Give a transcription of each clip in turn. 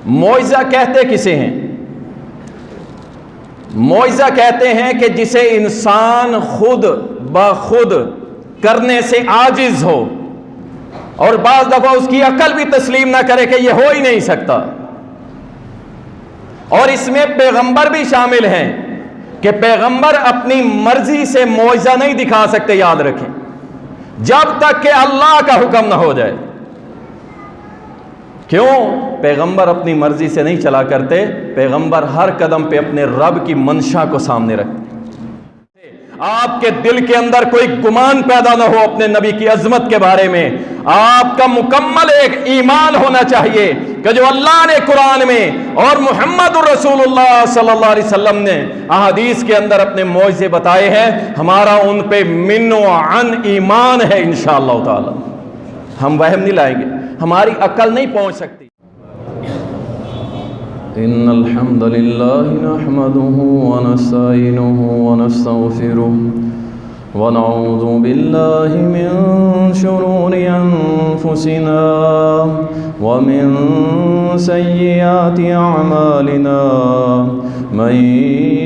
معجزہ کہتے کسے ہیں؟ معجزہ کہتے ہیں کہ جسے انسان خود بخود کرنے سے عاجز ہو، اور بعض دفعہ اس کی عقل بھی تسلیم نہ کرے کہ یہ ہو ہی نہیں سکتا۔ اور اس میں پیغمبر بھی شامل ہیں کہ پیغمبر اپنی مرضی سے معجزہ نہیں دکھا سکتے، یاد رکھیں، جب تک کہ اللہ کا حکم نہ ہو جائے۔ کیوں؟ پیغمبر اپنی مرضی سے نہیں چلا کرتے، پیغمبر ہر قدم پہ اپنے رب کی منشا کو سامنے رکھتے۔ آپ کے دل کے اندر کوئی گمان پیدا نہ ہو اپنے نبی کی عظمت کے بارے میں، آپ کا مکمل ایک ایمان ہونا چاہیے کہ جو اللہ نے قرآن میں اور محمد الرسول اللہ صلی اللہ علیہ وسلم نے احادیث کے اندر اپنے معجزے بتائے ہیں، ہمارا ان پہ من و عن ایمان ہے انشاءاللہ تعالی۔ ہم وہم نہیں لائیں گے، ہماری عقل نہیں پہنچ سکتی۔ ان الحمد للہ نحمده ونستعینه ونستغفره ونعوذ باللہ من شرور انفسنا ومن سیئات اعمالنا، من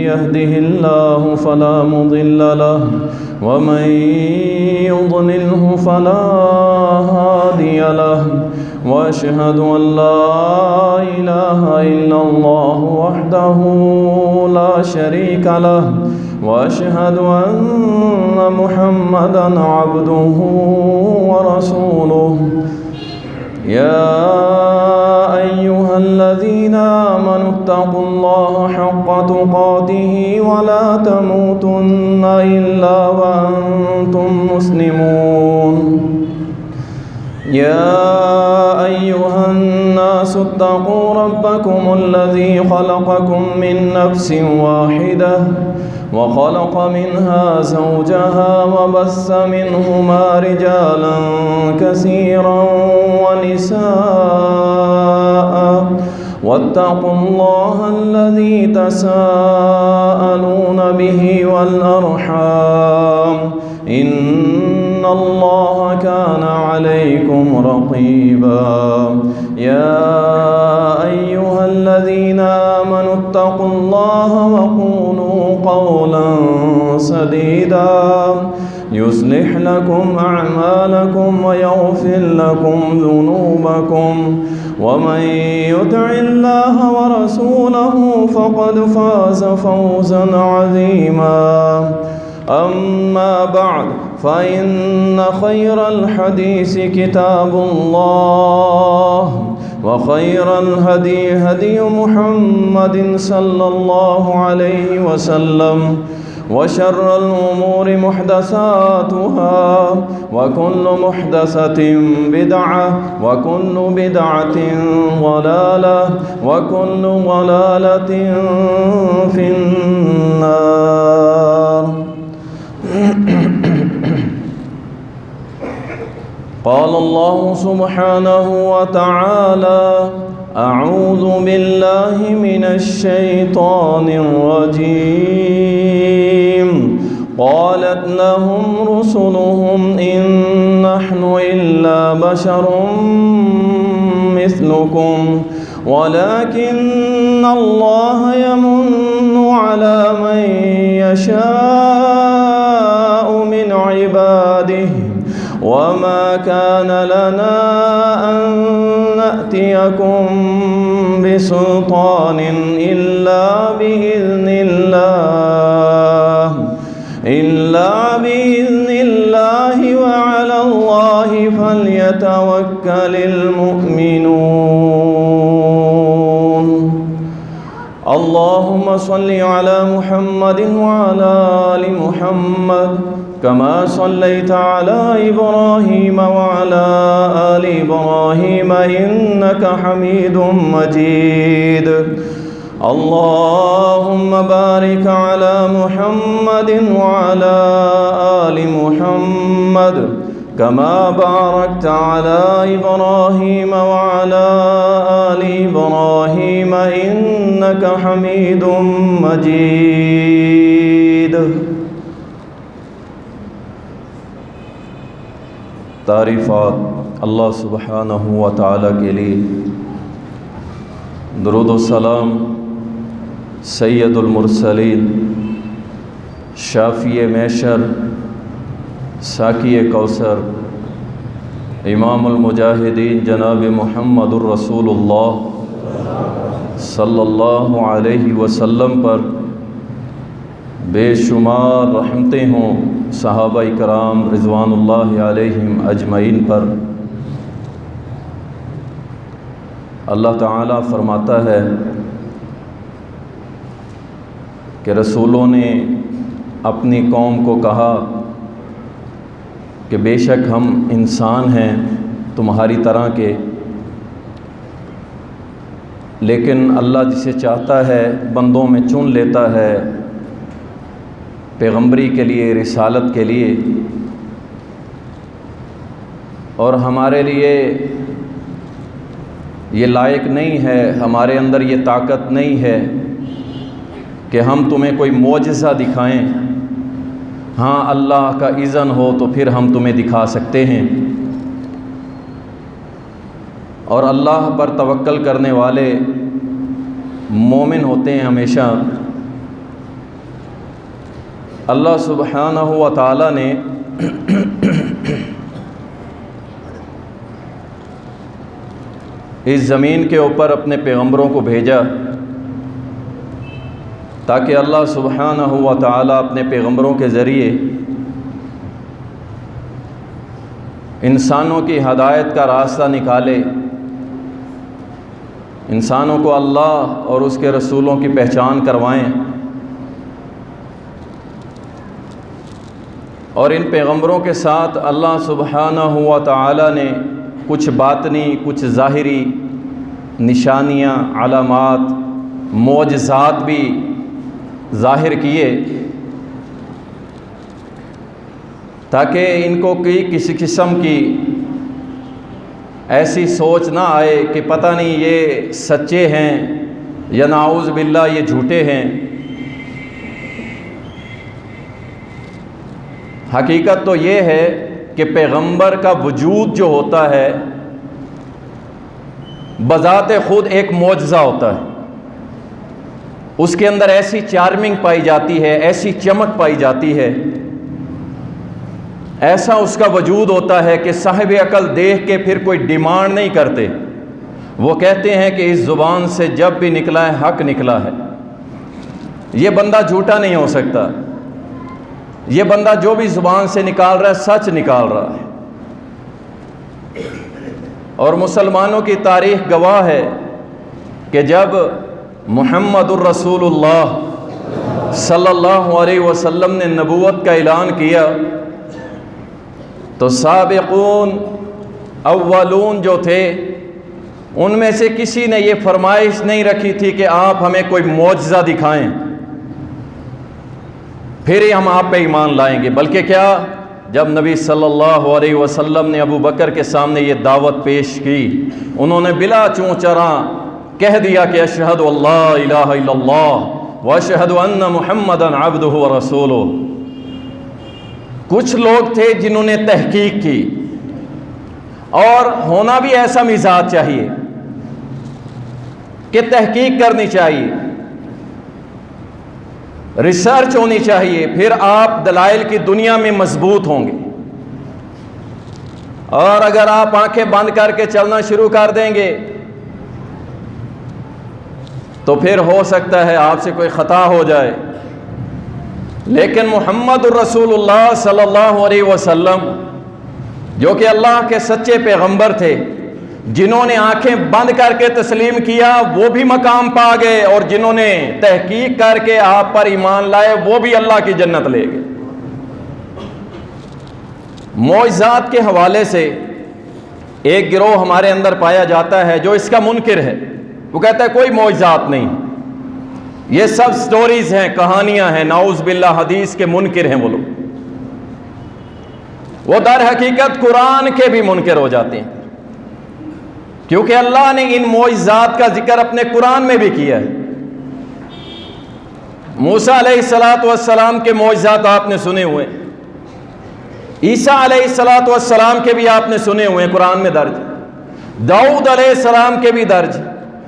يهده الله فلا مضل له ومن يضلله فلا هادي له، واشهد ان لا اله الا الله وحده لا شريك له، واشهد ان محمدا عبده ورسوله۔ يا أيها الذين آمنوا اتقوا الله حق تقاته ولا تموتن إلا وأنتم مسلمون۔ يا أيها الناس اتقوا ربكم الذي خلقكم من نفس واحدة وخلق منها زوجها وبث منهما رجالا كثيرا ونساء، واتقوا الله الذي تساءلون به والأرحام، إن الله كان عليكم رقيبا۔ يا أيها الذين آمنوا اتقوا الله وقولوا قولا سديدا يصلح لكم أعمالكم ويغفر لكم ذنوبكم، ومن يطع الله ورسوله فقد فاز فوزا عظيما۔ أما بعد، فإن خير الحديث كتاب الله، وخير الهدي هدي محمد صلى الله عليه وسلم، وشر الأمور محدثاتها، وكل محدثة بدعة، وكل بدعة ضلالة، وكل ضلالة في النار۔ قال الله سبحانه وتعالى: أعوذ بالله من الشيطان الرجيم، قالت لهم رسلهم إن نحن إلا بشر مثلكم ولكن الله يمن على من يشاء من عباده، وما كان لنا أن نأتيكم بسلطان إلا بإذن الله، وعلى الله فليتوكل المؤمنون۔ اللهم صل على محمد وعلى آل محمد كما صليت على إبراهيم وعلى آل إبراهيم إنك حميد مجيد۔ اللهم بارك على محمد وعلى آل محمد كما باركت على إبراهيم وعلى آل إبراهيم إنك حميد مجيد۔ تعریفات اللہ سبحانہ و تعالیٰ کے لیے درود و سلام سید المرسلین شافی محشر ساقی کوثر امام المجاہدین جناب محمد الرسول اللہ صلی اللہ علیہ وسلم پر بے شمار رحمتیں ہوں، صحابہ کرام رضوان اللہ علیہم اجمعین پر۔ اللہ تعالیٰ فرماتا ہے کہ رسولوں نے اپنی قوم کو کہا کہ بے شک ہم انسان ہیں تمہاری طرح کے، لیکن اللہ جسے چاہتا ہے بندوں میں چن لیتا ہے پیغمبری کے لیے، رسالت کے لیے، اور ہمارے لیے یہ لائق نہیں ہے، ہمارے اندر یہ طاقت نہیں ہے کہ ہم تمہیں کوئی معجزہ دکھائیں۔ ہاں اللہ کا اذن ہو تو پھر ہم تمہیں دکھا سکتے ہیں، اور اللہ پر توکل کرنے والے مومن ہوتے ہیں ہمیشہ۔ اللہ سبحانہ و تعالیٰ نے اس زمین کے اوپر اپنے پیغمبروں کو بھیجا تاکہ اللہ سبحانہ و تعالیٰ اپنے پیغمبروں کے ذریعے انسانوں کی ہدایت کا راستہ نکالے، انسانوں کو اللہ اور اس کے رسولوں کی پہچان کروائیں، اور ان پیغمبروں کے ساتھ اللہ سبحانہ و تعالیٰ نے کچھ باطنی، کچھ ظاہری نشانیاں، علامات، معجزات بھی ظاہر کیے تاکہ ان کو کسی قسم کی ایسی سوچ نہ آئے کہ پتہ نہیں یہ سچے ہیں یا نعوذ باللہ یہ جھوٹے ہیں۔ حقیقت تو یہ ہے کہ پیغمبر کا وجود جو ہوتا ہے بذات خود ایک معجزہ ہوتا ہے، اس کے اندر ایسی چارمنگ پائی جاتی ہے، ایسی چمک پائی جاتی ہے، ایسا اس کا وجود ہوتا ہے کہ صاحب عقل دیکھ کے پھر کوئی ڈیمانڈ نہیں کرتے، وہ کہتے ہیں کہ اس زبان سے جب بھی نکلا ہے حق نکلا ہے، یہ بندہ جھوٹا نہیں ہو سکتا، یہ بندہ جو بھی زبان سے نکال رہا ہے سچ نکال رہا ہے۔ اور مسلمانوں کی تاریخ گواہ ہے کہ جب محمد الرسول اللہ صلی اللہ علیہ وسلم نے نبوت کا اعلان کیا تو سابقون اولون جو تھے ان میں سے کسی نے یہ فرمائش نہیں رکھی تھی کہ آپ ہمیں کوئی معجزہ دکھائیں پھر ہی ہم آپ پہ ایمان لائیں گے، بلکہ کیا، جب نبی صلی اللہ علیہ وسلم نے ابو بکر کے سامنے یہ دعوت پیش کی، انہوں نے بلا چون چراں کہہ دیا کہ اشہد اللہ الہ الا اللہ واشہد ان محمدًا عبدہ ورسولہ۔ کچھ لوگ تھے جنہوں نے تحقیق کی، اور ہونا بھی ایسا مزاج چاہیے کہ تحقیق کرنی چاہیے، ریسرچ ہونی چاہیے، پھر آپ دلائل کی دنیا میں مضبوط ہوں گے۔ اور اگر آپ آنکھیں بند کر کے چلنا شروع کر دیں گے تو پھر ہو سکتا ہے آپ سے کوئی خطا ہو جائے۔ لیکن محمد الرسول اللہ صلی اللہ علیہ وسلم جو کہ اللہ کے سچے پیغمبر تھے، جنہوں نے آنکھیں بند کر کے تسلیم کیا وہ بھی مقام پا گئے، اور جنہوں نے تحقیق کر کے آپ پر ایمان لائے وہ بھی اللہ کی جنت لے گئے۔ معجزات کے حوالے سے ایک گروہ ہمارے اندر پایا جاتا ہے جو اس کا منکر ہے، وہ کہتا ہے کوئی معجزات نہیں، یہ سب سٹوریز ہیں، کہانیاں ہیں، نعوذ باللہ حدیث کے منکر ہیں وہ لوگ۔ وہ در حقیقت قرآن کے بھی منکر ہو جاتے ہیں، کیونکہ اللہ نے ان معجزات کا ذکر اپنے قرآن میں بھی کیا ہے۔ موسیٰ علیہ السلام کے معجزات آپ نے سنے ہوئے، عیسیٰ علیہ السلام کے بھی آپ نے سنے ہوئے، قرآن میں درج، داؤد علیہ السلام کے بھی درج،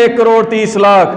1,30,00,000,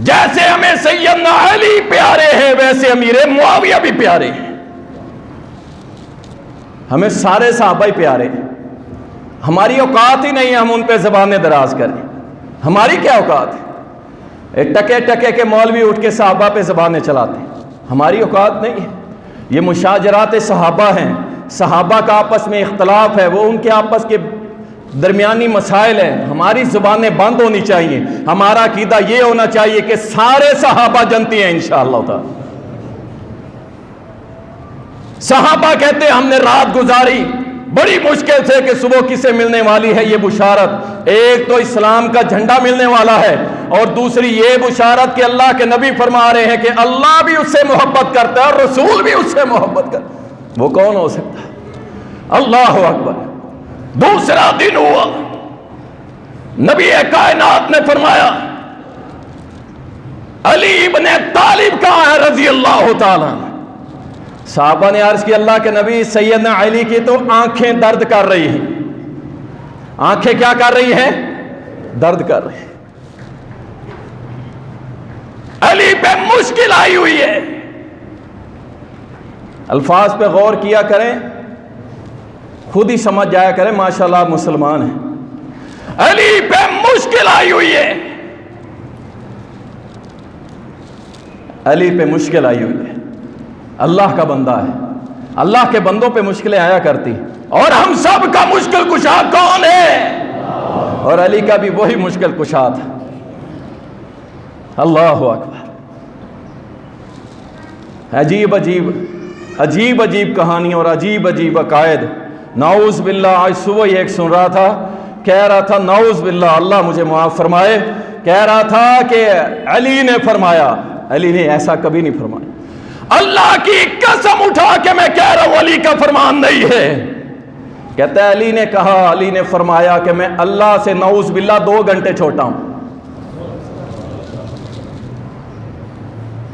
جیسے ہمیں سیدنا علی پیارے ہیں ویسے امیر معاویہ بھی پیارے ہیں. ہمیں سارے صحابہ ہی پیارے ہیں. ہماری اوقات ہی نہیں ہے ہم ان پہ زبانیں دراز کریں. ہماری کیا اوقات ہے؟ ایک ٹکے ٹکے کے مولوی اٹھ کے صحابہ پہ زبانیں چلاتے ہیں. ہماری اوقات نہیں ہے. یہ مشاجرات صحابہ ہیں. صحابہ کا آپس میں اختلاف ہے, وہ ان کے آپس کے درمیانی مسائل ہیں. ہماری زبانیں بند ہونی چاہیے. ہمارا عقیدہ یہ ہونا چاہیے کہ سارے صحابہ جنتی ہیں انشاءاللہ تعالی. صحابہ کہتے ہیں ہم نے رات گزاری بڑی مشکل سے کہ صبح کسے ملنے والی ہے یہ بشارت. ایک تو اسلام کا جھنڈا ملنے والا ہے, اور دوسری یہ بشارت کہ اللہ کے نبی فرما رہے ہیں کہ اللہ بھی اس سے محبت کرتا ہے اور رسول بھی اس سے محبت کرتا ہے. وہ کون ہو سکتا ہے؟ اللہ اکبر. دوسرا دن ہوا, نبی کائنات نے فرمایا علی ابن طالب کہاں ہے رضی اللہ تعالیٰ. صحابہ نے عرض کی اللہ کے نبی سیدنا علی کی تو آنکھیں درد کر رہی ہیں. آنکھیں کیا کر رہی ہیں؟ درد کر رہی ہیں. علی پہ مشکل آئی ہوئی ہے. الفاظ پہ غور کیا کریں, خود ہی سمجھ جایا کریں ماشاءاللہ آپ مسلمان ہیں. علی پہ مشکل آئی ہوئی ہے. علی پہ مشکل آئی ہوئی ہے. اللہ کا بندہ ہے. اللہ کے بندوں پہ مشکلیں آیا کرتی, اور ہم سب کا مشکل کشا کون ہے؟ اور علی کا بھی وہی مشکل کشا تھا. اللہ اکبر. عجیب عجیب عجیب عجیب کہانی اور عجیب عجیب عقائد. نعوذ باللہ. آج صبح ہی ایک سن رہا تھا, کہہ رہا تھا نعوذ باللہ اللہ مجھے معاف فرمائے, کہہ رہا تھا کہ علی نے فرمایا. علی نے ایسا کبھی نہیں فرمایا. اللہ کی قسم اٹھا کے میں کہہ رہا ہوں علی کا فرمان نہیں ہے. کہتا ہے علی نے کہا, علی نے فرمایا کہ میں اللہ سے نعوذ باللہ 2 گھنٹے چھوٹا ہوں.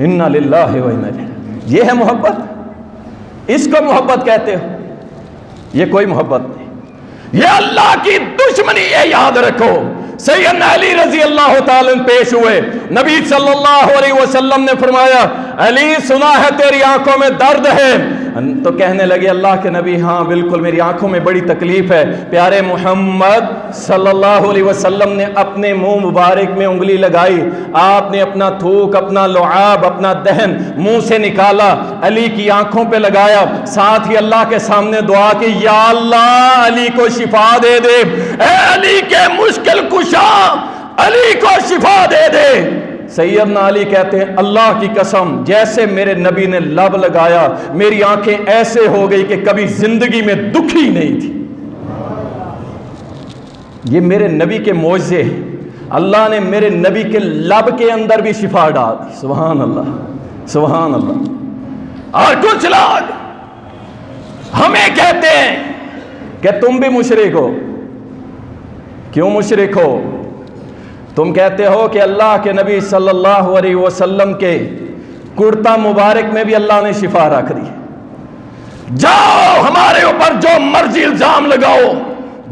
انا للہ و انا الیہ. یہ ہے محبت؟ اس کو محبت کہتے ہو؟ یہ کوئی محبت نہیں, یہ اللہ کی دشمنی ہے. یاد رکھو سیدنا علی رضی اللہ تعالیٰ پیش ہوئے, نبی صلی اللہ علیہ وسلم نے فرمایا علی سنا ہے تیری آنکھوں میں درد ہے. تو کہنے لگے اللہ کے نبی ہاں بالکل میری آنکھوں میں بڑی تکلیف ہے. پیارے محمد صلی اللہ علیہ وسلم نے اپنے منہ مبارک میں انگلی لگائی, آپ نے اپنا تھوک, اپنا لعاب, اپنا دہن منہ سے نکالا, علی کی آنکھوں پہ لگایا, ساتھ ہی اللہ کے سامنے دعا کی یا اللہ علی کو شفا دے دے, اے علی کے مشکل کشا علی کو شفا دے دے. سیدنا علی کہتے ہیں اللہ کی قسم جیسے میرے نبی نے لب لگایا میری آنکھیں ایسے ہو گئی کہ کبھی زندگی میں دکھی نہیں تھی. یہ میرے نبی کے معجزے ہیں. اللہ نے میرے نبی کے لب کے اندر بھی شفا ڈال دی. سبحان اللہ سبحان اللہ. اور کچھ لوگ ہمیں کہتے ہیں کہ تم بھی مشرک ہو. کیوں مشرک ہو؟ تم کہتے ہو کہ اللہ کے نبی صلی اللہ علیہ وسلم کے کرتا مبارک میں بھی اللہ نے شفا رکھ دی. جاؤ ہمارے اوپر جو مرضی الزام لگاؤ,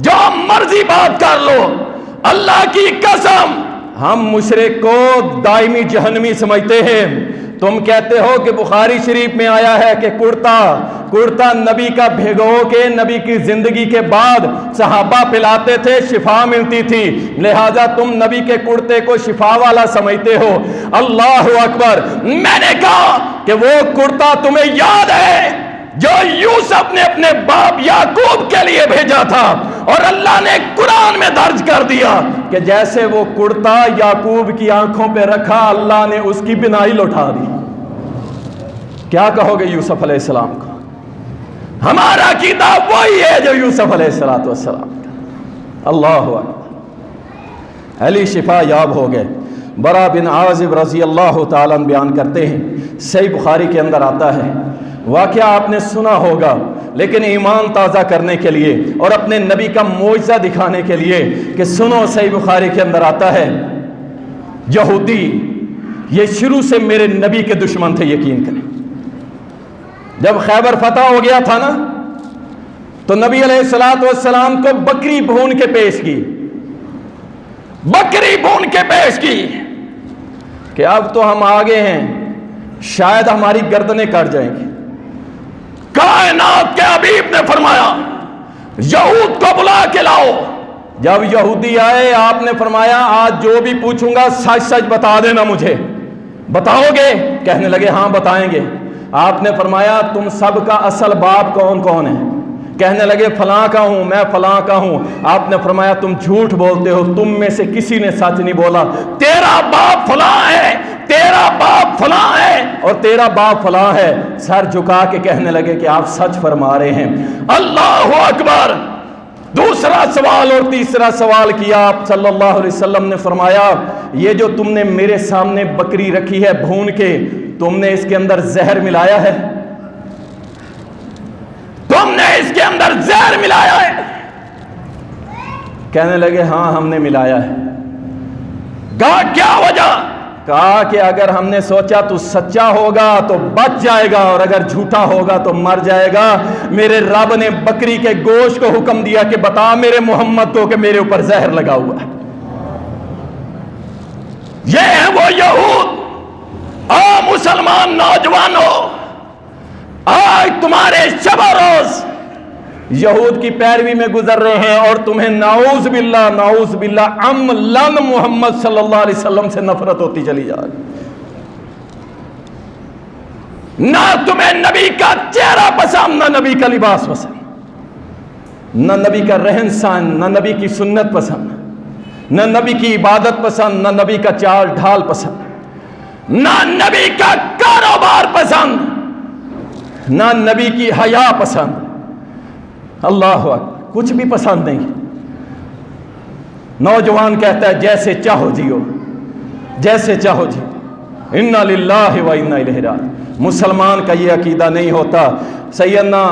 جو مرضی بات کر لو, اللہ کی قسم ہم مشرک کو دائمی جہنمی سمجھتے ہیں. تم کہتے ہو کہ بخاری شریف میں آیا ہے کہ کرتا نبی کا بھگو کے نبی کی زندگی کے بعد صحابہ پلاتے تھے, شفا ملتی تھی, لہذا تم نبی کے کرتے کو شفا والا سمجھتے ہو. اللہ اکبر. میں نے کہا کہ وہ کرتا تمہیں یاد ہے جو یوسف نے اپنے باپ یعقوب کے لیے بھیجا تھا, اور اللہ نے قرآن میں درج کر دیا کہ جیسے وہ کرتا یعقوب کی آنکھوں پہ رکھا اللہ نے اس کی بینائی لوٹا دی. کیا کہو گے یوسف علیہ السلام کو؟ ہمارا عقیدہ وہی ہے جو یوسف علیہ السلام کا. اللہ اکبر. علی شفا یاب ہو گئے. برا بن عازب رضی اللہ تعالیٰ بیان کرتے ہیں, صحیح بخاری کے اندر آتا ہے, واقعہ آپ نے سنا ہوگا لیکن ایمان تازہ کرنے کے لیے اور اپنے نبی کا معجزہ دکھانے کے لیے کہ سنو, صحیح بخاری کے اندر آتا ہے یہودی یہ شروع سے میرے نبی کے دشمن تھے. یقین کریں جب خیبر فتح ہو گیا تھا نا تو نبی علیہ السلام کو بکری بھون کے پیش کی, بکری بھون کے پیش کی کہ اب تو ہم آگے ہیں، شاید ہماری گردنیں کٹ جائیں گی۔ کائنات کے حبیب نے فرمایا یہود کو بلا کے لاؤ۔ جب یہودی آئے آپ نے فرمایا آج جو بھی پوچھوں گا سچ سچ بتا دینا مجھے، بتاؤ گے؟ کہنے لگے ہاں بتائیں گے۔ آپ نے فرمایا تم سب کا اصل باپ کون کون ہے؟ کہنے لگے فلاں کا ہوں، میں فلاں کا ہوں۔ آپ نے فرمایا تم جھوٹ بولتے ہو، تم میں سے کسی نے سچ نہیں بولا، تیرا باپ فلاں ہے، تیرا باپ فلاں ہے اور تیرا باپ فلاں ہے۔ سر جھکا کے کہنے لگے کہ آپ سچ فرما رہے ہیں۔ اللہ اکبر۔ دوسرا سوال اور تیسرا سوال کیا، آپ صلی اللہ علیہ وسلم نے فرمایا یہ جو تم نے میرے سامنے بکری رکھی ہے بھون کے، تم نے اس کے اندر زہر ملایا ہے؟ تم نے اس کے اندر زہر ملایا ہے؟ کہنے لگے ہاں ہم نے ملایا ہے۔ کہا کیا وجہ؟ کہا کہ اگر ہم نے سوچا تو سچا ہوگا تو بچ جائے گا اور اگر جھوٹا ہوگا تو مر جائے گا، میرے رب نے بکری کے گوشت کو حکم دیا کہ بتا میرے محمد کو کہ میرے اوپر زہر لگا ہوا ہے۔ یہ ہے وہ یہود۔ مسلمان نوجوانوں، آج تمہارے شب و روز یہود کی پیروی میں گزر رہے ہیں اور تمہیں نعوذ باللہ عملاً محمد صلی اللہ علیہ وسلم سے نفرت ہوتی چلی جا رہی۔ نہ تمہیں نبی کا چہرہ پسند، نہ نبی کا لباس پسند، نہ نبی کا رہن سہن، نہ نبی کی سنت پسند، نہ نبی کی عبادت پسند، نہ نبی کا چال ڈھال پسند، نہ نبی کا کاروبار پسند، نہ نبی کی حیا پسند۔ اللہ اکبر، کچھ بھی پسند نہیں۔ نوجوان کہتا ہے جیسے چاہو جیو، جیسے چاہو جیو، انا للہ و انا الیہ راجعون۔ مسلمان کا یہ عقیدہ نہیں ہوتا۔ سیدنا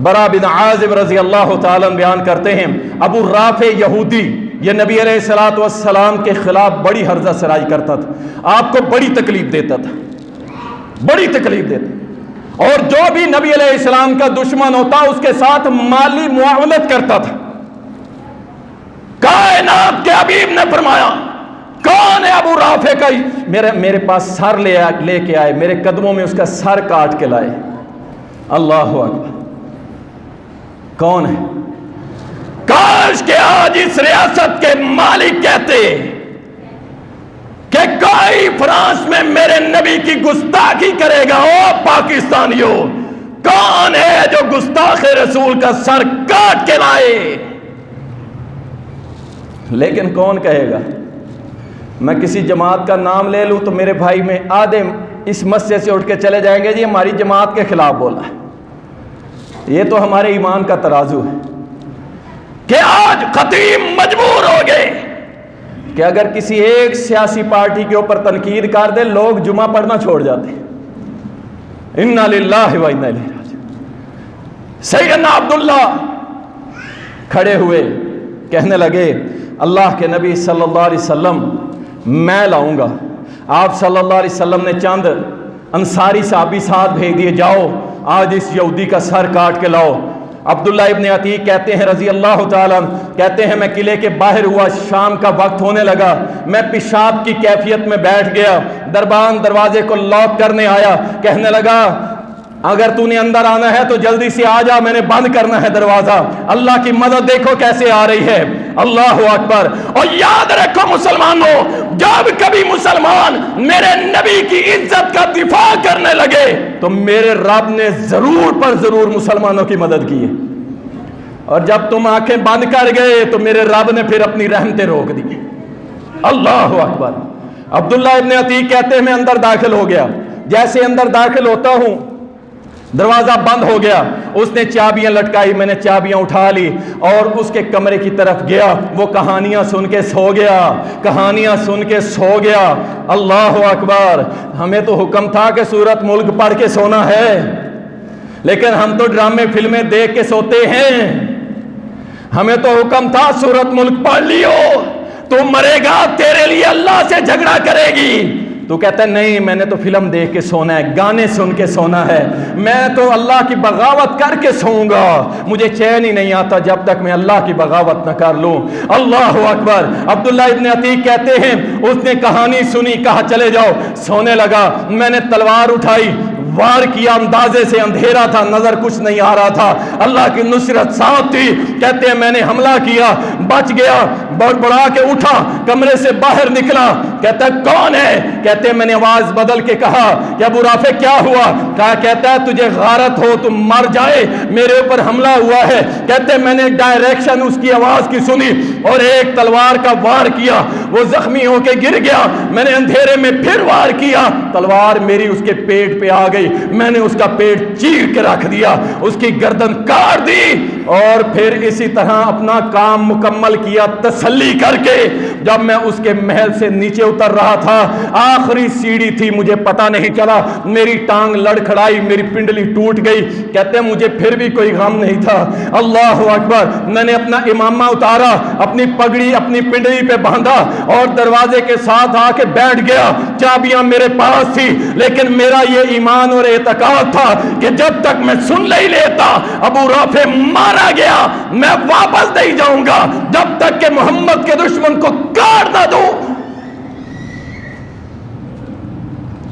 برا بن عازب رضی اللہ تعالیٰ بیان کرتے ہیں ابو رافع یہودی یہ نبی علیہ الصلوۃ والسلام کے خلاف بڑی ہرزہ سرائی کرتا تھا، آپ کو بڑی تکلیف دیتا تھا، بڑی تکلیف دیتا، اور جو بھی نبی علیہ السلام کا دشمن ہوتا اس کے ساتھ مالی معاونت کرتا تھا۔ کائنات کے حبیب نے فرمایا کون ہے ابو رافع کا؟ میرے پاس سر لے کے آئے، میرے قدموں میں اس کا سر کاٹ کے لائے۔ اللہ اکبر، کون ہے؟ کاش کہ آج اس ریاست کے مالک کہتے کہ کوئی فرانس میں میرے نبی کی گستاخی کرے گا، او پاکستانیوں کون ہے جو گستاخ رسول کا سر کاٹ کے لائے؟ لیکن کون کہے گا؟ میں کسی جماعت کا نام لے لوں تو میرے بھائی میں آدھے اس مسجد سے اٹھ کے چلے جائیں گے جی ہماری جماعت کے خلاف بولا ہے۔ یہ تو ہمارے ایمان کا ترازو ہے کہ آج خطیب مجبور ہو گئے کہ اگر کسی ایک سیاسی پارٹی کے اوپر تنقید کر دے لوگ جمعہ پڑھنا چھوڑ جاتے ہیں۔ انا للہ و انا الیہ راجعون۔ سیدنا عبداللہ کھڑے ہوئے کہنے لگے اللہ کے نبی صلی اللہ علیہ وسلم میں لاؤں گا۔ آپ صلی اللہ علیہ وسلم نے چند انصاری صحابی ساتھ بھیج دیے، جاؤ آج اس یہودی کا سر کاٹ کے لاؤ۔ عبداللہ ابن عتیق کہتے ہیں رضی اللہ تعالیٰ کہتے ہیں میں قلعے کے باہر ہوا، شام کا وقت ہونے لگا، میں پیشاب کی کیفیت میں بیٹھ گیا، دربان دروازے کو لاک کرنے آیا، کہنے لگا اگر تو نے اندر آنا ہے تو جلدی سے آ جا، میں نے بند کرنا ہے دروازہ۔ اللہ کی مدد دیکھو کیسے آ رہی ہے۔ اللہ اکبر۔ اور یاد رکھو مسلمانوں، جب کبھی مسلمان میرے نبی کی عزت کا دفاع کرنے لگے تو میرے رب نے ضرور پر ضرور مسلمانوں کی مدد کی ہے، اور جب تم آنکھیں بند کر گئے تو میرے رب نے پھر اپنی رحمتیں روک دی۔ اللہ اکبر۔ عبداللہ ابن عتیق کہتے ہیں میں اندر داخل ہو گیا، جیسے اندر داخل ہوتا ہوں دروازہ بند ہو گیا، اس نے چابیاں لٹکائی، میں نے چابیاں اٹھا لی اور اس کے کمرے کی طرف گیا، وہ کہانیاں سن کے سو گیا، کہانیاں سن کے سو گیا۔ اللہ اکبر۔ ہمیں تو حکم تھا کہ سورت ملک پڑھ کے سونا ہے، لیکن ہم تو ڈرامے فلمیں دیکھ کے سوتے ہیں۔ ہمیں تو حکم تھا سورت ملک پڑھ لیو، تو مرے گا تیرے لیے اللہ سے جھگڑا کرے گی، تو کہتا ہے نہیں میں نے تو فلم دیکھ کے سونا ہے, گانے سن کے سونا ہے, میں تو اللہ کی بغاوت کر کے سوؤں گا, مجھے چین ہی نہیں آتا جب تک میں اللہ کی بغاوت نہ کر لوں. اللہ اکبر. عبداللہ ابن عتیق کہتے ہیں اس نے کہانی سنی, کہا چلے جاؤ, سونے لگا. میں نے تلوار اٹھائی, وار کیا, اندازے سے اندھیرا تھا, نظر کچھ نہیں آ رہا تھا, اللہ کی نصرت ساتھ تھی. کہتے ہیں میں نے حملہ کیا, بچ گیا, بڑبڑا کے اٹھا, کمرے سے باہر نکلا. کہتا ہے کون ہے؟ کہتے ہیں میں نے آواز بدل کے کہا کہ ابو رافع کیا ہوا؟ کہتا ہے تجھے غارت ہو, تم مر جائے, میرے اوپر حملہ ہوا ہے. کہتے ہیں میں نے ڈائریکشن اس کی آواز کی سنی اور ایک تلوار کا وار کیا, وہ زخمی ہو کے گر گیا. میں نے اندھیرے میں پھر وار کیا, تلوار میری اس کے پیٹ پہ آ گئی, میں نے اس کا پیٹ چیر کے رکھ دیا, اس کی گردن کاٹ دی, اور پھر اسی طرح اپنا کام مکمل کیا تسلی کر کے. جب میں اس کے محل سے نیچے اتر رہا تھا, آخری سیڑھی تھی, مجھے پتا نہیں چلا, میری ٹانگ لڑکھڑائی, میری پنڈلی ٹوٹ گئی. کہتے ہیں مجھے پھر بھی کوئی غم نہیں تھا. اللہ اکبر. میں نے اپنا امامہ اتارا, اپنی پگڑی اپنی پنڈلی پہ باندھا اور دروازے کے ساتھ آ کے بیٹھ گیا. چابیاں میرے پاس تھی, لیکن میرا یہ ایمان اور اعتقاد تھا کہ جب تک میں سن نہیں لیتا ابو رافع مارا گیا, میں واپس نہیں جاؤں گا جب تک کہ محمد کے دشمن کو کاٹ نہ دوں.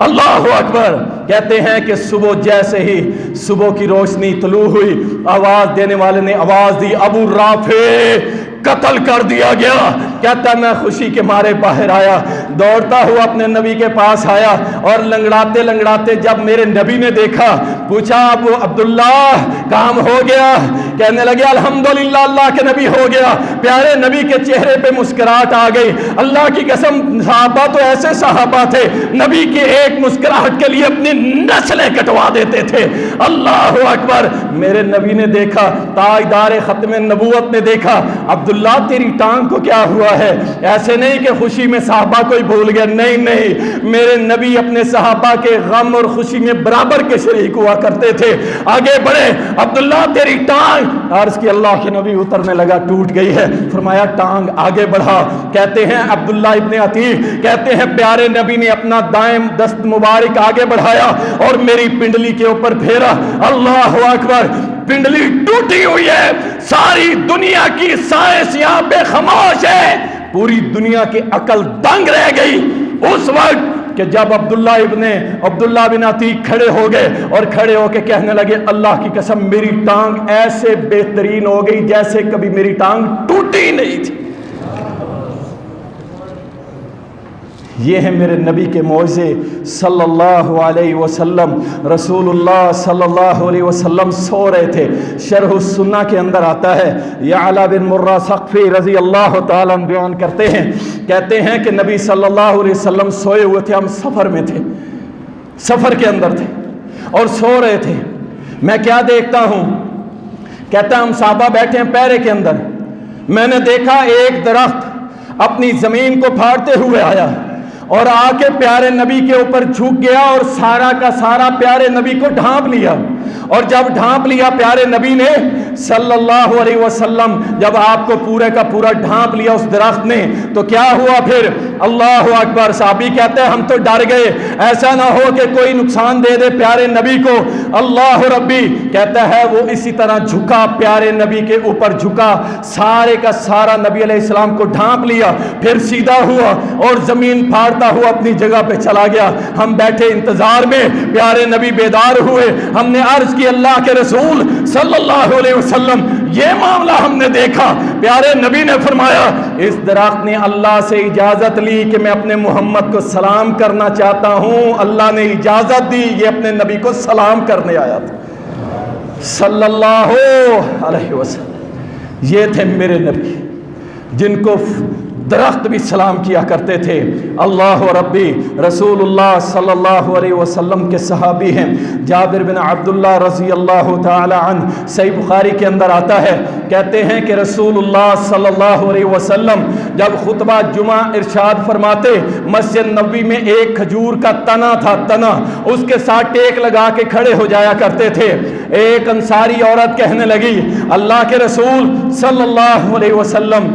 اللہ اکبر. کہتے ہیں کہ صبح جیسے ہی صبح کی روشنی طلوع ہوئی, آواز دینے والے نے آواز دی, ابو رافع قتل کر دیا گیا. کہتا ہے میں خوشی کے مارے باہر آیا, دوڑتا ہوا اپنے نبی کے پاس آیا, اور لنگڑاتے لنگڑاتے جب میرے نبی نے دیکھا, پوچھا ابو عبداللہ کام ہو گیا؟ کہنے لگے الحمدللہ اللہ کے نبی ہو گیا. پیارے نبی کے چہرے پہ مسکراہٹ آ گئی. اللہ کی قسم صحابہ تو ایسے صحابہ تھے, نبی کی ایک مسکراہٹ کے لیے اپنی نسلیں کٹوا دیتے تھے. اللہ اکبر. میرے نبی نے دیکھا, تاجدار ختم نبوت نے دیکھا, عبداللہ تیری ٹانگ کو کیا ہوا ہے؟ ایسے نہیں کہ خوشی میں صحابہ کوئی بھول گیا, نہیں نہیں, میرے نبی اپنے صحابہ کے غم اور خوشی میں برابر کے شریک ہوا کرتے تھے. آگے بڑھے, عبداللہ تیری ٹانگ, عرض کی اللہ کے نبی اترنے لگا, ٹوٹ گئی ہے. فرمایا ٹانگ آگے بڑھا. کہتے ہیں عبداللہ ابن عتیق کہتے ہیں پیارے نبی نے اپنا دائیں دست مبارک آگے بڑھایا اور میری پنڈلی کے اوپر پھیرا. اللہ اکبر. پنڈلی ٹوٹی ہوئی ہے, ساری دنیا کی سائنس یہاں پہ خاموش ہے, پوری دنیا کی عقل دنگ رہ گئی اس وقت کہ جب عبداللہ بن عتیق کھڑے ہو گئے اور کھڑے ہو کے کہنے لگے اللہ کی قسم میری ٹانگ ایسے بہترین ہو گئی جیسے کبھی میری ٹانگ ٹوٹی نہیں تھی. یہ ہے میرے نبی کے معجزے صلی اللہ علیہ وسلم. رسول اللہ صلی اللہ علیہ وسلم سو رہے تھے. شرح السنہ کے اندر آتا ہے, یعلا بن مرہ ثقفی رضی اللہ تعالیٰ عنہ بیان کرتے ہیں, کہتے ہیں کہ نبی صلی اللہ علیہ وسلم سوئے ہوئے تھے, ہم سفر میں تھے, سفر کے اندر تھے اور سو رہے تھے. میں کیا دیکھتا ہوں؟ کہتا ہے ہم صحابہ بیٹھے ہیں پیرے کے اندر, میں نے دیکھا ایک درخت اپنی زمین کو پھاڑتے ہوئے آیا اور آ کے پیارے نبی کے اوپر جھک گیا اور سارا کا سارا پیارے نبی کو ڈھانپ لیا. اور جب ڈھانپ لیا پیارے نبی نے صلی اللہ علیہ وسلم, جب آپ کو پورے کا پورا ڈھانپ لیا اس درخت نے, تو کیا ہوا پھر؟ اللہ اکبر. صحابی کہتے ہیں ہم تو ڈر گئے, ایسا نہ ہو کہ کوئی نقصان دے دے پیارے نبی کو. اللہ ربی. کہتا ہے وہ اسی طرح جھکا, پیارے نبی کے اوپر جھکا, سارے کا سارا نبی علیہ السلام کو ڈھانپ لیا, پھر سیدھا ہوا اور زمین پھاڑتا ہوا اپنی جگہ پہ چلا گیا. ہم بیٹھے انتظار میں, پیارے نبی بیدار ہوئے. ہم نے عرض کی اللہ کے رسول صلی اللہ علیہ وسلم یہ معاملہ ہم نے دیکھا. پیارے نبی نے فرمایا اس درخت نے اللہ سے اجازت لی کہ میں اپنے محمد کو سلام کرنا چاہتا ہوں. اللہ نے اجازت دی, یہ اپنے نبی کو سلام کرنے آیا تھا صلی اللہ علیہ وسلم. یہ تھے میرے نبی جن کو درخت بھی سلام کیا کرتے تھے. اللہ ربی. رسول اللہ صلی اللہ علیہ وسلم کے صحابی ہیں جابر بن عبداللہ رضی اللہ تعالی عنہ, صحیح بخاری کے اندر آتا ہے, کہتے ہیں کہ رسول اللہ صلی اللہ علیہ وسلم جب خطبہ جمعہ ارشاد فرماتے, مسجد نبوی میں ایک کھجور کا تنا تھا, تنا, اس کے ساتھ ٹیک لگا کے کھڑے ہو جایا کرتے تھے. ایک انصاری عورت کہنے لگی اللہ کے رسول صلی اللہ علیہ وسلم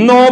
9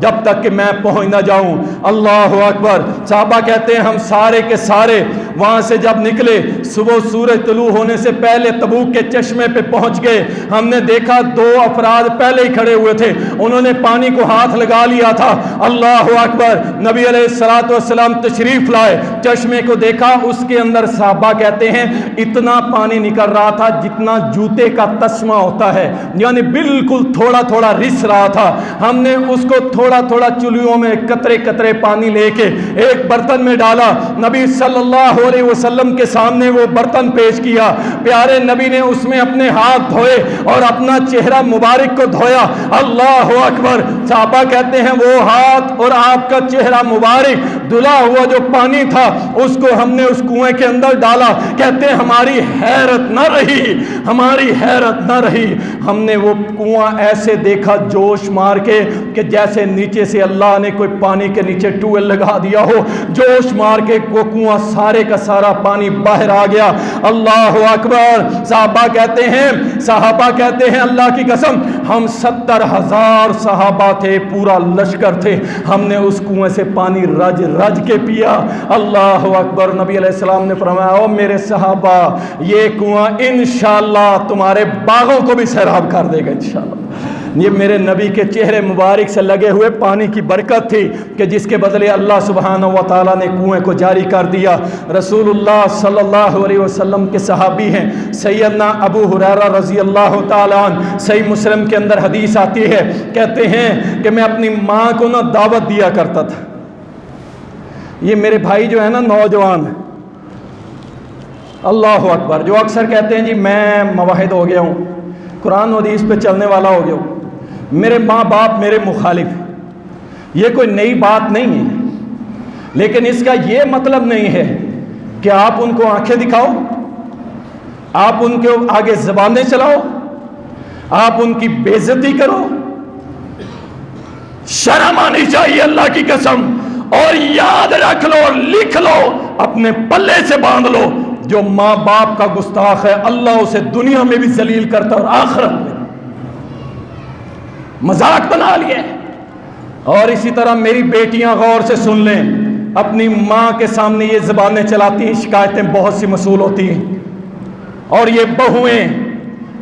جب تک کہ میں پہنچ نہ جاؤں۔ اللہ اکبر۔ صحابہ کہتے ہیں ہم سارے کے سارے وہاں سے جب نکلے، صبح سورج طلوع ہونے سے پہلے تبوک کے چشمے پہ پہنچ گئے۔ ہم نے دیکھا 2 افراد پہلے ہی کھڑے ہوئے تھے، انہوں نے پانی کو ہاتھ لگا لیا تھا۔ اللہ اکبر۔ نبی علیہ الصلوۃ والسلام تشریف لائے، چشمے کو دیکھا، اس کے اندر صحابہ کہتے ہیں اتنا پانی نکل رہا تھا جتنا جوتے کا تسمہ ہوتا ہے، یعنی بالکل تھوڑا تھوڑا رس رہا تھا۔ ہم نے اس کو تھوڑا تھوڑا چلیوں میں قطرے قطرے پانی لے کے ایک برتن میں ڈالا، نبی صلی اللہ علیہ وسلم کے سامنے وہ برتن پیش کیا۔ پیارے نبی نے اس میں اپنے ہاتھ دھوئے اور اپنا چہرہ مبارک کو دھویا۔ اللہ اکبر۔ صحابہ کہتے ہیں وہ ہاتھ اور آپ کا چہرہ مبارک دھلا ہوا جو پانی تھا اس کو ہم نے اس کنویں کے اندر ڈالا۔ کہتے ہیں ہماری حیرت نہ رہی، ہماری حیرت نہ رہی، ہم نے وہ کنواں ایسے دیکھا جوش مار کے کہ جیسے نیچے سے اللہ نے کوئی پانی کے نیچے ٹویل لگا دیا ہو، جوش مار کے وہ کنواں سارے کا سارا پانی باہر آ گیا۔ اللہ اکبر۔ صحابہ کہتے ہیں اللہ کی قسم ہم 70,000 صحابہ تھے، پورا لشکر تھے، ہم نے اس کنویں سے پانی رج رج کے پیا۔ اللہ اکبر۔ نبی علیہ السلام نے فرمایا او میرے صحابہ یہ کنواں انشاءاللہ تمہارے باغوں کو بھی سیراب کر دے گا انشاءاللہ۔ یہ میرے نبی کے چہرے مبارک سے لگے ہوئے پانی کی برکت تھی کہ جس کے بدلے اللہ سبحانہ و تعالیٰ نے کنویں کو جاری کر دیا۔ رسول اللہ صلی اللہ علیہ وسلم کے صحابی ہیں سیدنا ابو ہریرہ رضی اللہ تعالیٰ عنہ، صحیح مسلم کے اندر حدیث آتی ہے، کہتے ہیں کہ میں اپنی ماں کو نہ دعوت دیا کرتا تھا۔ یہ میرے بھائی جو ہے نا نوجوان، اللہ اکبر، جو اکثر کہتے ہیں جی میں موحد ہو گیا ہوں، قرآن و حدیث پہ چلنے والا ہو گیا ہوں، میرے ماں باپ میرے مخالف، یہ کوئی نئی بات نہیں ہے، لیکن اس کا یہ مطلب نہیں ہے کہ آپ ان کو آنکھیں دکھاؤ، آپ ان کے آگے زبانیں چلاؤ، آپ ان کی بے عزتی کرو۔ شرم آنی چاہیے اللہ کی قسم، اور یاد رکھ لو اور لکھ لو، اپنے پلے سے باندھ لو، جو ماں باپ کا گستاخ ہے اللہ اسے دنیا میں بھی ذلیل کرتا اور آخرت میں مذاق بنا لیے۔ اور اسی طرح میری بیٹیاں غور سے سن لیں، اپنی ماں کے سامنے یہ زبانیں چلاتی ہیں، شکایتیں بہت سی موصول ہوتی ہیں، اور یہ بہویں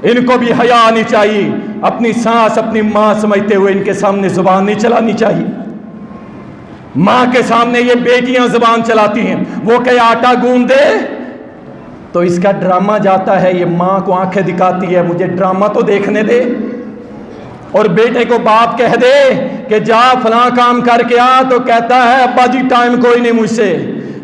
ان کو بھی حیا آنی چاہیے، اپنی سانس اپنی ماں سمجھتے ہوئے ان کے سامنے زبان نہیں چلانی چاہیے۔ ماں کے سامنے یہ بیٹیاں زبان چلاتی ہیں، وہ کہ آٹا گوندھ دے تو اس کا ڈرامہ جاتا ہے، یہ ماں کو آنکھیں دکھاتی ہے مجھے ڈرامہ تو دیکھنے دے، اور بیٹے کو باپ کہہ دے کہ جا فلاں کام کر کے آ تو کہتا ہے ابا جی ٹائم کوئی نہیں مجھ سے،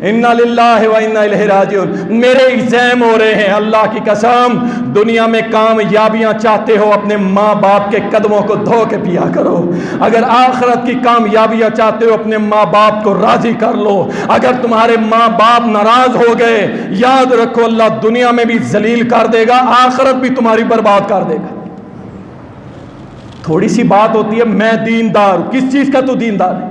انا للہ و انا الیہ راجعون۔ میرے ایگزام ہو رہے ہیں، اللہ کی قسم دنیا میں کامیابیاں چاہتے ہو اپنے ماں باپ کے قدموں کو دھو کے پیا کرو، اگر آخرت کی کامیابیاں چاہتے ہو اپنے ماں باپ کو راضی کر لو۔ اگر تمہارے ماں باپ ناراض ہو گئے یاد رکھو اللہ دنیا میں بھی ذلیل کر دے گا، آخرت بھی تمہاری برباد کر دے گا۔ تھوڑی سی بات ہوتی ہے میں دیندار ہوں، کس چیز کا تو دیندار ہے؟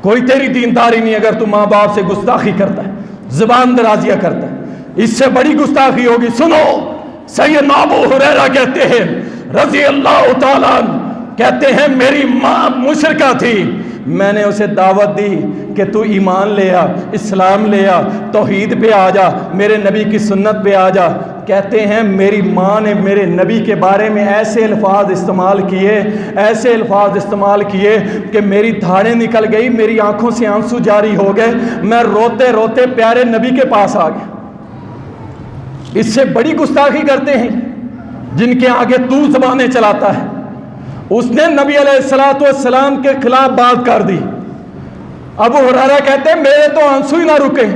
کوئی تیری دینداری نہیں اگر تو ماں باپ سے گستاخی کرتا ہے، زبان درازیاں کرتا ہے، اس سے بڑی گستاخی ہوگی۔ سنو سیدنا ابو ہریرہ کہتے ہیں رضی اللہ تعالیٰ عنہ، کہتے ہیں میری ماں مشرکہ تھی، میں نے اسے دعوت دی کہ تو ایمان لے آ، اسلام لے آ، توحید پہ آ جا، میرے نبی کی سنت پہ آ جا۔ کہتے ہیں میری ماں نے میرے نبی کے بارے میں ایسے الفاظ استعمال کیے کہ میری دھاڑیں نکل گئی، میری آنکھوں سے آنسو جاری ہو گئے، میں روتے روتے پیارے نبی کے پاس آ گیا۔ اس سے بڑی گستاخی کرتے ہیں جن کے آگے تو زبانیں چلاتا ہے۔ اس نے نبی علیہ السلام کے خلاف بات کر دی۔ ابو ہریرہ کہتے ہیں میرے تو آنسو ہی نہ رکے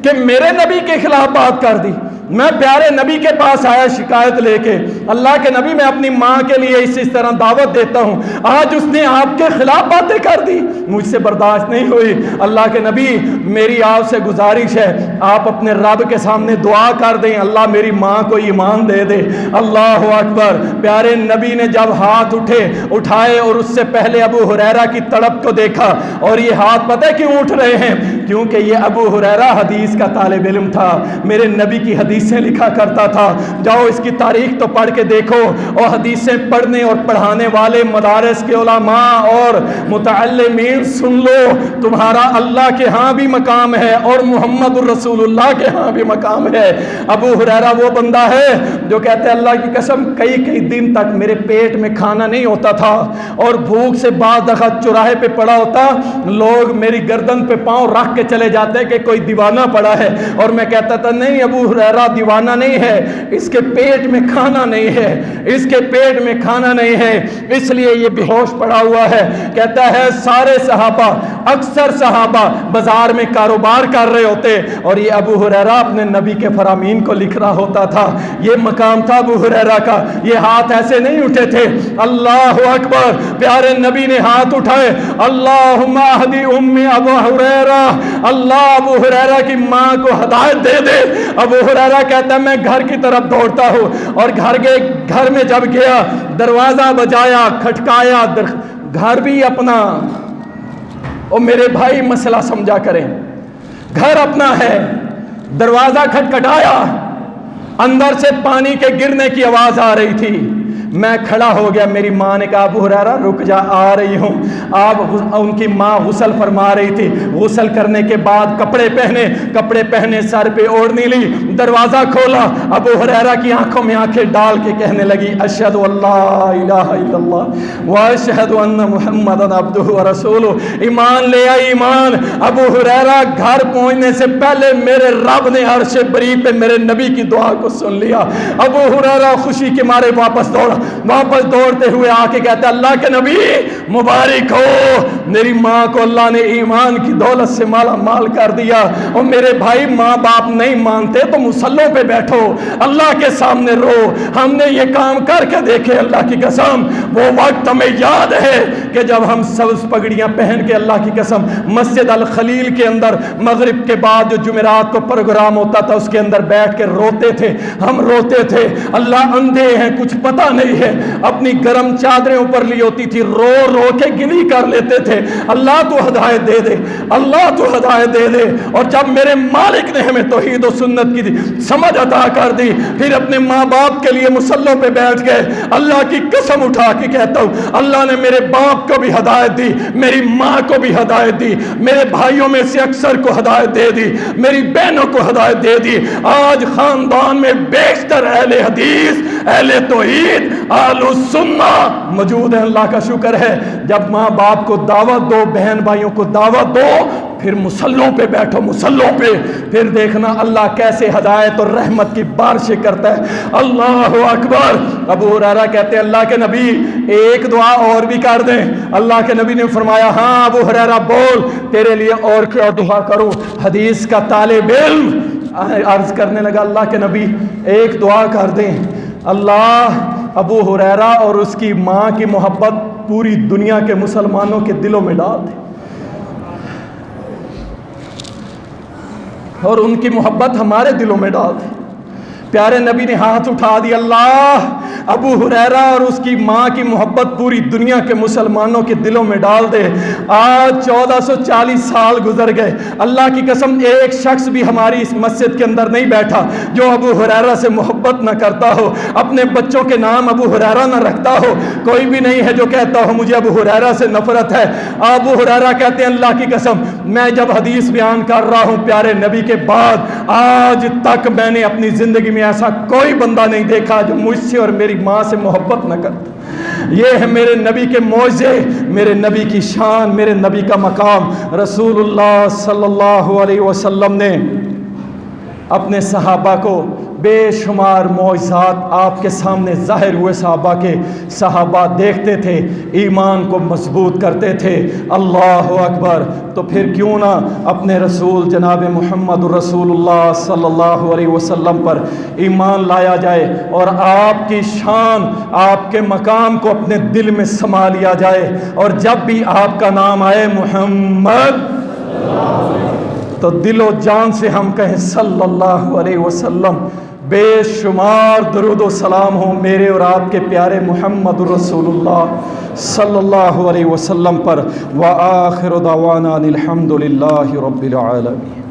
کہ میرے نبی کے خلاف بات کر دی۔ میں پیارے نبی کے پاس آیا شکایت لے کے، اللہ کے نبی میں اپنی ماں کے لیے اس طرح دعوت دیتا ہوں، آج اس نے آپ کے خلاف باتیں کر دی، مجھ سے برداشت نہیں ہوئی۔ اللہ کے نبی میری آپ سے گزارش ہے آپ اپنے رب کے سامنے دعا کر دیں، اللہ میری ماں کو ایمان دے دے۔ اللہ اکبر۔ پیارے نبی نے جب ہاتھ اٹھائے اور اس سے پہلے ابو ہریرہ کی تڑپ کو دیکھا، اور یہ ہاتھ پتہ ہے کیوں اٹھ رہے ہیں؟ کیونکہ یہ ابو ہریرہ حدیث کا طالب علم تھا، میرے نبی کی حدیثیں لکھا کرتا تھا۔ جاؤ اس کی تاریخ تو پڑھ کے دیکھو، اور حدیثیں پڑھنے اور پڑھانے والے مدارس کے علماء اور متعلمین سن لو، تمہارا اللہ کے ہاں بھی مقام ہے اور محمد الرسول اللہ کے ہاں بھی مقام ہے۔ ابو ہریرہ وہ بندہ ہے جو کہتے ہیں اللہ کی قسم کئی دن تک میرے پیٹ میں کھانا نہیں ہوتا تھا، اور بھوک سے بعض دفعہ چوراہے پہ پڑا ہوتا، لوگ میری گردن پہ پاؤں رکھ کے چلے جاتے کہ کوئی دیوانہ پڑا ہے، اور میں کہتا تھا نہیں ابو ہریرہ دیوانہ نہیں ہے، اس کے پیٹ میں کھانا نہیں ہے، اس کے پیٹ میں کھانا نہیں ہے، اس لیے یہ بے ہوش پڑا ہوا ہے۔ کہتا ہے سارے صحابہ، اکثر صحابہ بازار میں کاروبار کر رہے ہوتے، اور یہ ابو ہریرہ اپنے نبی کے فرامین کو لکھ رہا ہوتا تھا۔ یہ مقام تھا ابو ہریرہ کا۔ یہ ہاتھ ایسے نہیں اٹھے تھے۔ اللہ اکبر۔ پیارے نبی نے ہاتھ اٹھائے، اللہم اہدی امی ابو ہریرہ، اللہ ابو ہریرہ کی ماں کو ہدایت دے دے۔ ابو ہریرہ کہتا ہے میں گھر کی طرف دوڑتا ہوں، اور گھر میں جب گیا، دروازہ بجایا، کھٹکایا، گھر بھی اپنا، اور میرے بھائی مسئلہ سمجھا کریں، گھر اپنا ہے، دروازہ کھٹکھٹایا، اندر سے پانی کے گرنے کی آواز آ رہی تھی، میں کھڑا ہو گیا۔ میری ماں نے کہا ابو ہریرہ رک جا، آ رہی ہوں۔ آپ ان کی ماں غسل فرما رہی تھی، غسل کرنے کے بعد کپڑے پہنے، سر پہ اوڑھنی لی، دروازہ کھولا، ابو ہریرہ کی آنکھوں میں آنکھیں ڈال کے کہنے لگی اشہد ان لا الہ الا اللہ واشہد ان محمدًا عبدہ ورسولہ۔ ایمان لے آئی، ایمان۔ ابو ہریرہ گھر پہنچنے سے پہلے میرے رب نے عرش بری پہ میرے نبی کی دعا کو سن لیا۔ ابو ہریرہ خوشی کے مارے واپس دوڑتے ہوئے آ کے کہتا اللہ کے نبی مبارک ہو، میری ماں کو اللہ نے ایمان کی دولت سے مالا مال کر دیا۔ اور میرے بھائی ماں باپ نہیں مانتے تو مصلوں پہ بیٹھو، اللہ کے سامنے رو۔ ہم نے یہ کام کر کے دیکھے، اللہ کی قسم وہ وقت ہمیں یاد ہے کہ جب ہم سبز پگڑیاں پہن کے اللہ کی قسم مسجد الخلیل کے اندر مغرب کے بعد جو جمعرات کو پروگرام ہوتا تھا اس کے اندر بیٹھ کے روتے تھے، ہم روتے تھے۔ اللہ اندھے ہیں، کچھ پتہ نہیں ہے، اپنی گرم چادریں اوپر لی ہوتی تھی، رو رو کے گلی کر لیتے تھے، اللہ تو ہدایت دے دے، اللہ تو ہدایت دے دے۔ اور جب میرے مالک نے ہمیں توحید و سنت کی سمجھ عطا کر دی، پھر اپنے ماں باپ کے لیے مصلوں پہ بیٹھ گئے۔ اللہ کی قسم اٹھا کے کہتا ہوں اللہ نے میرے باپ کو بھی ہدایت دی، میری ماں کو بھی ہدایت دی، میرے بھائیوں میں سے اکثر کو ہدایت دے دی، میری بہنوں کو ہدایت دے دی۔ آج خاندان میں بیشتر اہل حدیث، اہل توحید، اہل سنہ موجود ہیں، اللہ کا شکر ہے۔ جب ماں باپ کو دعوت دو، بہن بھائیوں کو دعوت دو، پھر مصلوں پہ بیٹھو، مصلوں پہ، پھر دیکھنا اللہ کیسے ہدایت اور رحمت کی بارشیں کرتا ہے۔ اللہ اکبر۔ ابو ہریرہ کہتے ہیں اللہ کے نبی ایک دعا اور بھی کر دیں۔ اللہ کے نبی نے فرمایا ہاں ابو ہریرہ بول، تیرے لیے اور کیا دعا کروں؟ حدیث کا طالب علم عرض کرنے لگا اللہ کے نبی ایک دعا کر دیں، اللہ ابو ہریرہ اور اس کی ماں کی محبت پوری دنیا کے مسلمانوں کے دلوں میں ڈال دے، اور ان کی محبت ہمارے دلوں میں ڈال دے۔ پیارے نبی نے ہاتھ اٹھا دی، اللہ ابو ہریرہ اور اس کی ماں کی محبت پوری دنیا کے مسلمانوں کے دلوں میں ڈال دے۔ آج 1440 سال گزر گئے، اللہ کی قسم ایک شخص بھی ہماری اس مسجد کے اندر نہیں بیٹھا جو ابو ہریرہ سے محبت نہ کرتا ہو، اپنے بچوں کے نام ابو ہریرہ نہ رکھتا ہو۔ کوئی بھی نہیں ہے جو کہتا ہو مجھے ابو ہریرہ سے نفرت ہے۔ ابو ہریرہ کہتے ہیں اللہ کی قسم میں جب حدیث بیان کر رہا ہوں پیارے نبی کے بعد، آج تک میں نے اپنی زندگی میں ایسا کوئی بندہ نہیں دیکھا جو مجھ سے اور میری ماں سے محبت نہ کرتا۔ یہ ہے میرے نبی کے معجزے، میرے نبی کی شان، میرے نبی کا مقام۔ رسول اللہ صلی اللہ علیہ وسلم نے اپنے صحابہ کو بے شمار معجزات آپ کے سامنے ظاہر ہوئے، صحابہ دیکھتے تھے، ایمان کو مضبوط کرتے تھے۔ اللہ اکبر۔ تو پھر کیوں نہ اپنے رسول جناب محمد رسول اللہ صلی اللہ علیہ وسلم پر ایمان لایا جائے اور آپ کی شان، آپ کے مقام کو اپنے دل میں سما لیا جائے، اور جب بھی آپ کا نام آئے محمد تو دل و جان سے ہم کہیں صلی اللہ علیہ وسلم. بے شمار درود و سلام ہوں میرے اور آپ کے پیارے محمد رسول اللہ صلی اللہ علیہ وسلم پر. وآخر دعوانا الحمد للہ رب العالمین.